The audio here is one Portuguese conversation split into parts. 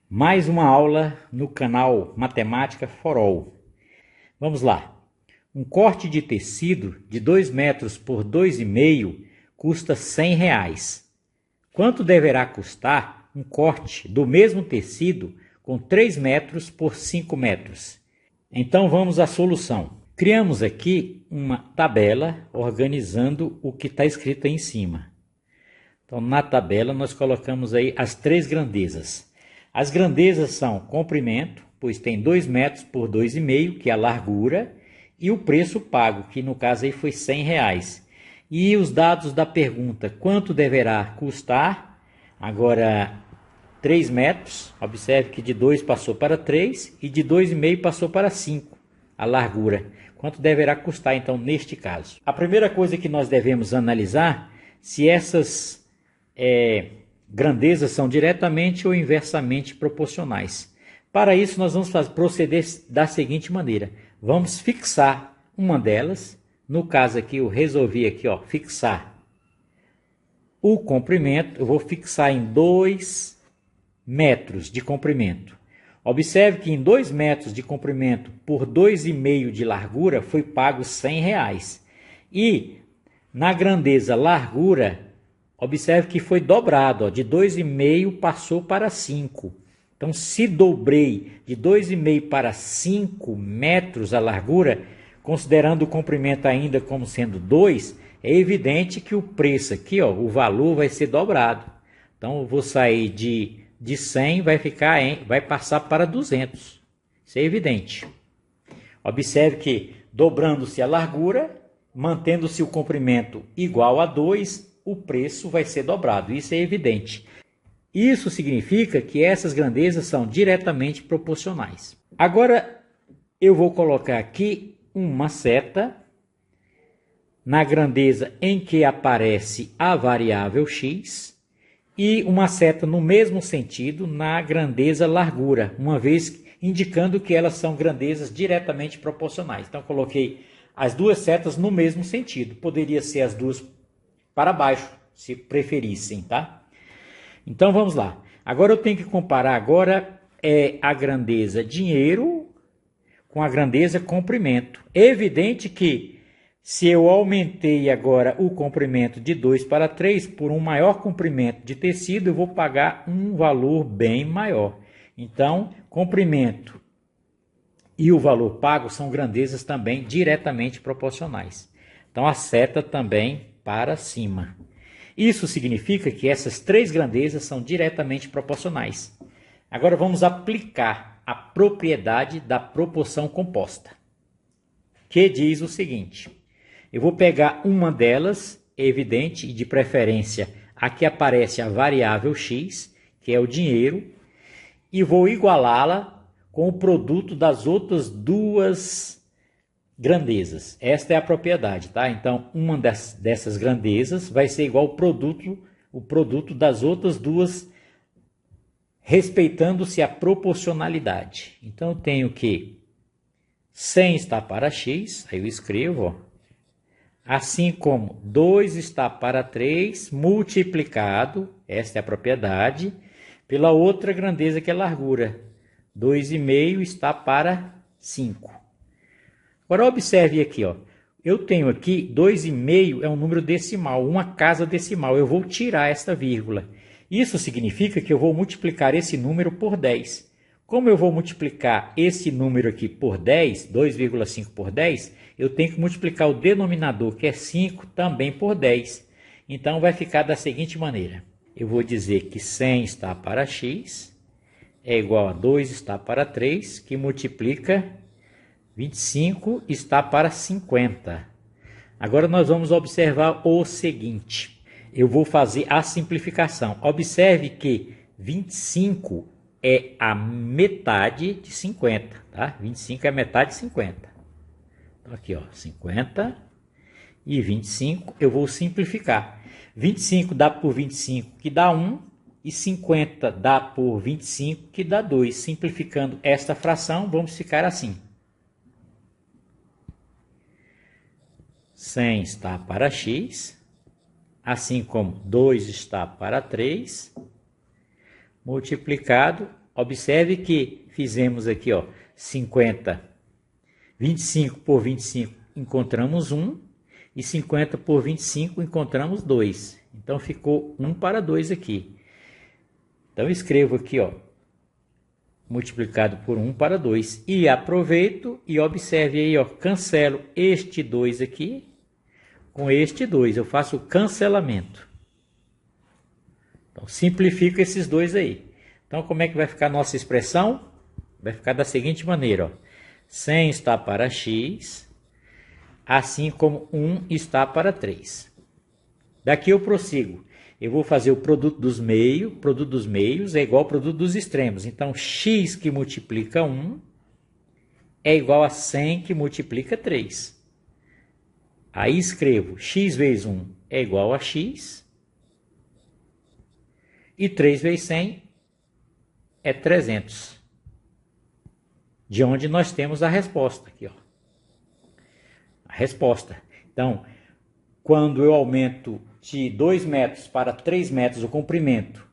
Mais uma aula no canal Matemática for All. Vamos lá. Um corte de tecido de 2 metros por 2,5 custa R$100. Quanto deverá custar um corte do mesmo tecido com 3 metros por 5 metros? Então vamos à solução. Criamos aqui uma tabela organizando o que está escrito aí em cima. Então na tabela nós colocamos aí as 3 grandezas. As grandezas são comprimento, pois tem 2 metros por 2,5, que é a largura, e o preço pago, que no caso aí foi R$100. E os dados da pergunta, quanto deverá custar? Agora, 3 metros, observe que de 2 passou para 3 e de 2,5 passou para 5, a largura. Quanto deverá custar então neste caso? A primeira coisa que nós devemos analisar, se essas grandezas são diretamente ou inversamente proporcionais. Para isso, nós vamos proceder da seguinte maneira. Vamos fixar uma delas. No caso aqui, eu resolvi aqui, fixar o comprimento. Eu vou fixar em 2 metros de comprimento. Observe que em 2 metros de comprimento por 2,5 de largura foi pago R$100. E na grandeza largura, observe que foi dobrado, de 2,5 passou para 5. Então, se dobrei de 2,5 para 5 metros a largura, considerando o comprimento ainda como sendo 2, é evidente que o preço aqui, o valor vai ser dobrado. Então, eu vou sair de 100, vai passar para 200. Isso é evidente. Observe que, dobrando-se a largura, mantendo-se o comprimento igual a 2, o preço vai ser dobrado, isso é evidente. Isso significa que essas grandezas são diretamente proporcionais. Agora, eu vou colocar aqui uma seta na grandeza em que aparece a variável x e uma seta no mesmo sentido na grandeza largura, uma vez indicando que elas são grandezas diretamente proporcionais. Então, coloquei as duas setas no mesmo sentido. Poderia ser as duas para baixo, se preferissem, tá? Então vamos lá. Agora eu tenho que comparar a grandeza dinheiro com a grandeza comprimento. É evidente que se eu aumentei agora o comprimento de 2 para 3 por um maior comprimento de tecido, eu vou pagar um valor bem maior. Então, comprimento e o valor pago são grandezas também diretamente proporcionais. Então a seta também para cima. Isso significa que essas 3 grandezas são diretamente proporcionais. Agora vamos aplicar a propriedade da proporção composta, que diz o seguinte. Eu vou pegar uma delas, evidente, e de preferência aqui aparece a variável x, que é o dinheiro, e vou igualá-la com o produto das outras duas grandezas. Esta é a propriedade, tá? Então, uma dessas grandezas vai ser igual o produto das outras duas, respeitando-se a proporcionalidade. Então, eu tenho que 100 está para x, aí eu escrevo, assim como 2 está para 3, multiplicado, esta é a propriedade, pela outra grandeza que é largura, 2,5 está para 5. Agora observe aqui, eu tenho aqui 2,5 é um número decimal, uma casa decimal. Eu vou tirar esta vírgula. Isso significa que eu vou multiplicar esse número por 10. Como eu vou multiplicar esse número aqui por 10, 2,5 por 10, eu tenho que multiplicar o denominador, que é 5, também por 10. Então vai ficar da seguinte maneira. Eu vou dizer que 100 está para x, é igual a 2 está para 3, que multiplica 25 está para 50. Agora nós vamos observar o seguinte. Eu vou fazer a simplificação. Observe que 25 é a metade de 50, tá? 25 é a metade de 50. Então aqui, 50 e 25 eu vou simplificar. 25 dá por 25, que dá 1, e 50 dá por 25, que dá 2. Simplificando esta fração, vamos ficar assim. 100 está para x, assim como 2 está para 3, multiplicado observe que fizemos aqui, ó, 50, 25 por 25, encontramos 1, e 50 por 25, encontramos 2. Então, ficou 1 para 2 aqui. Então, eu escrevo aqui, ó, multiplicado por 1 para 2. E aproveito e observe aí, ó, cancelo este 2 aqui com este 2. Eu faço o cancelamento. Então, simplifico esses dois aí. Então, como é que vai ficar a nossa expressão? Vai ficar da seguinte maneira, ó. 100 está para x, assim como 1 está para 3. Daqui eu prossigo. Eu vou fazer o produto dos meios é igual ao produto dos extremos. Então, x que multiplica 1 é igual a 100 que multiplica 3. Aí escrevo x vezes 1 é igual a x. E 3 vezes 100 é 300. De onde nós temos a resposta aqui, ó. A resposta. Então, quando eu aumento de 2 metros para 3 metros o comprimento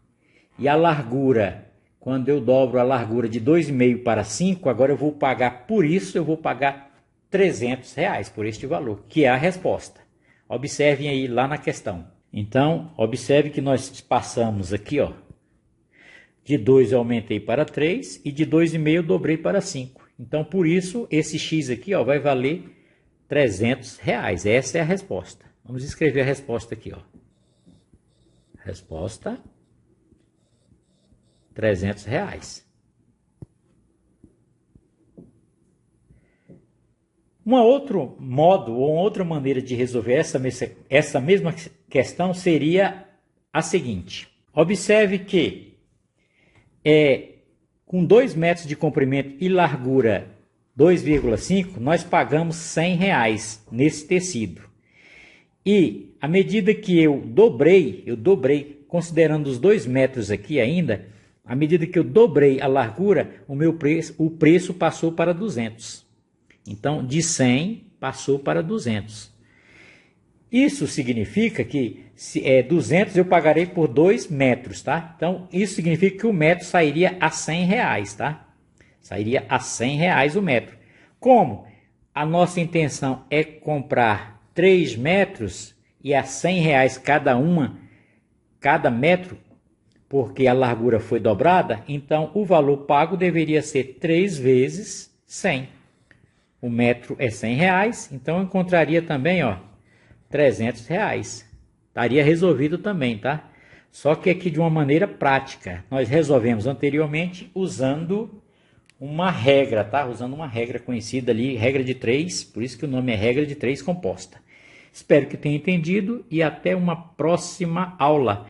e a largura, quando eu dobro a largura de 2,5 para 5, agora eu vou pagar por isso, eu vou pagar R$300 por este valor, que é a resposta. Observem aí lá na questão. Então, observe que nós passamos aqui, ó, de 2 eu aumentei para 3 e de 2,5 eu dobrei para 5. Então, por isso, esse x aqui, ó, vai valer R$300. Essa é a resposta. Vamos escrever a resposta aqui, ó. Resposta, R$300. Um outro modo ou outra maneira de resolver essa mesma questão seria a seguinte. Observe que com 2 metros de comprimento e largura 2,5, nós pagamos R$100 nesse tecido. E à medida que eu dobrei, considerando os 2 metros aqui ainda, à medida que eu dobrei a largura, o preço passou para 200. Então, de 100 passou para 200. Isso significa que 200 eu pagarei por 2 metros, tá? Então, isso significa que o metro sairia a R$100, tá? Sairia a R$100 o metro. Como a nossa intenção é comprar 3 metros e a R$100 cada metro, porque a largura foi dobrada, então o valor pago deveria ser 3 vezes 100. O metro é R$100, então eu encontraria também, ó, R$300. Estaria resolvido também, tá? Só que aqui de uma maneira prática. Nós resolvemos anteriormente usando uma regra, tá? Usando uma regra conhecida ali, regra de 3, por isso que o nome é regra de 3 composta. Espero que tenha entendido e até uma próxima aula.